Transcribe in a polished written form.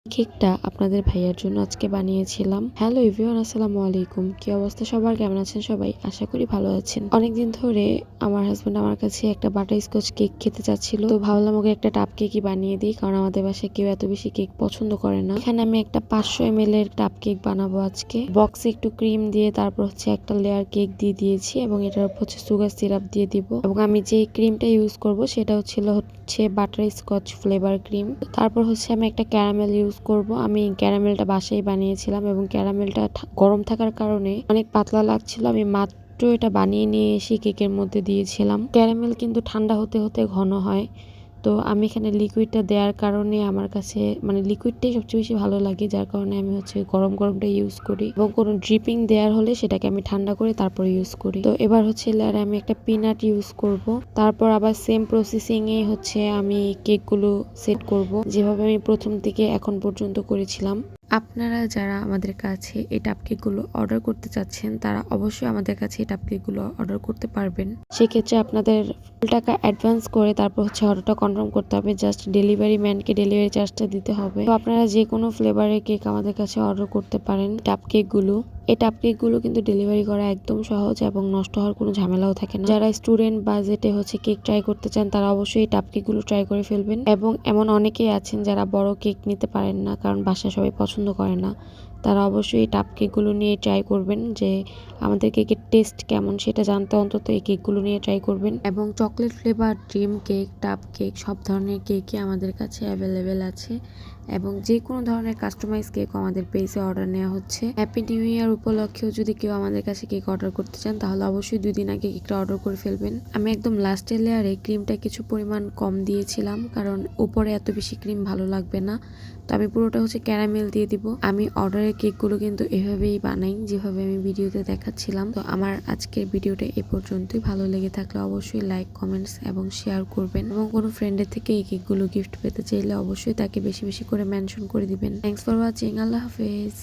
কেকটা আপনাদের ভাইয়ার জন্য আজকে বানিয়েছিলাম। হ্যালো এভরিওয়ান, আসসালামু আলাইকুম। কি অবস্থা সবার, কেমন আছেন সবাই? আশা করি ভালো আছেন। অনেকদিন ধরে আমার হাজবেন্ড আমার কাছে একটা বাটারস্কচ কেক খেতে চাচ্ছিল, তো ভাবলাম ওকে একটা টাপ কেকই বানিয়ে দিই, কারণ আমাদের বাসায় কেউ এত বেশি কেক পছন্দ করে না। এখানে আমি একটা 500 ml এর টাপ কেক বানাবো আজকে। বক্সে একটু ক্রিম দিয়ে তারপর একটা লেয়ার কেক দিয়ে দিয়েছি এবং এটার উপর সুগার সিরাপ দিয়ে দিব। এবং আমি যে ক্রিমটা ইউজ করব সেটা হচ্ছে বাটারস্কচ ফ্লেভার ক্রিম। তারপর আমি একটা ক্যারামেল ইউজ করব। আমি ক্যারামেলটা বাসায় বানিয়েছিলাম এবং ক্যারামেলটা গরম থাকার কারণে অনেক পাতলা লাগছিল। আমি মাত্র এটা বানিয়ে নিয়ে এসে কেকের মধ্যে দিয়েছিলাম। ক্যারামেল কিন্তু ঠান্ডা হতে হতে ঘন হয়, তো আমি এখানে লিকুইডটা দেওয়ার কারণে আমার কাছে লিকুইডটাই সবচেয়ে বেশি ভালো লাগে, যার কারণে আমি গরম গরমটা ইউজ করি এবং কোনো ড্রিপিং দেওয়ার হলে সেটাকে আমি ঠান্ডা করে তারপর ইউজ করি। তো এবার লেয়ারে আমি একটা পিনাট ইউজ করব। তারপর আবার সেম প্রসেসিং এ আমি কেকগুলো সেট করব, যেভাবে আমি প্রথম থেকে এখন পর্যন্ত করেছিলাম। আপনারা যারা আমাদের কাছে এই টাপকেকগুলো অর্ডার করতে চাচ্ছেন তারা অবশ্যই আমাদের কাছে এই টাপকেকগুলো অর্ডার করতে পারবেন। সেক্ষেত্রে আপনাদের ফুল টাকা অ্যাডভান্স করে তারপর অর্ডারটা কনফার্ম করতে হবে। জাস্ট ডেলিভারি ম্যানকে ডেলিভারি চার্জটা দিতে হবে। তো আপনারা যে কোনো ফ্লেভারের কেক আমাদের কাছে অর্ডার করতে পারেন। টাপকেকগুলো এই টাপকেকগুলো কিন্তু ডেলিভারি করা একদম সহজ এবং নষ্ট হওয়ার কোনো ঝামেলাও থাকে না। যারা স্টুডেন্ট বাজেটে কেক ট্রাই করতে চান তারা অবশ্যই এই টাপকেকগুলো ট্রাই করে ফেলবেন। এবং এমন অনেকেই আছেন যারা বড় কেক নিতে পারেন না, কারণ বাসায় সবাই পছন্দ করে না। তারা অবশ্যই এই টাপ কেকগুলো নিয়ে ট্রাই করবেন, যে আমাদের কেকের টেস্ট কেমন সেটা জানতে অন্তত এই কেকগুলো নিয়ে ট্রাই করবেন। এবং চকলেট ফ্লেভার, ড্রিম কেক, টাপ কেক সব ধরনের কেকই আমাদের কাছে অ্যাভেলেবেল আছে এবং যে কোনো ধরনের কাস্টমাইজ কেকও আমাদের পেজে অর্ডার নেওয়া হচ্ছে। হ্যাপি নিউ ইয়ার উপলক্ষেও যদি কেউ আমাদের কাছে কেক অর্ডার করতে চান তাহলে অবশ্যই 2 দিন আগে কেকটা অর্ডার করে ফেলবেন। আমি একদম লাস্টের লেয়ারে ক্রিমটা কিছু পরিমাণ কম দিয়েছিলাম, কারণ উপরে এত বেশি ক্রিম ভালো লাগবে না। তো আমি পুরোটা ক্যারামেল দিয়ে দিব। আমি অর্ডারের কেকগুলো কিন্তু এভাবেই বানাই, যেভাবে আমি ভিডিওতে দেখাচ্ছিলাম। তো আমার আজকের ভিডিওটা এ পর্যন্তই। ভালো লেগে থাকলে অবশ্যই লাইক, কমেন্টস এবং শেয়ার করবেন এবং কোনো ফ্রেন্ডের থেকে এই কেকগুলো গিফট পেতে চাইলে অবশ্যই তাকে বেশি বেশি করে মেনশন করে দিবেন। Thanks for watching. আল্লাহ হাফেজ।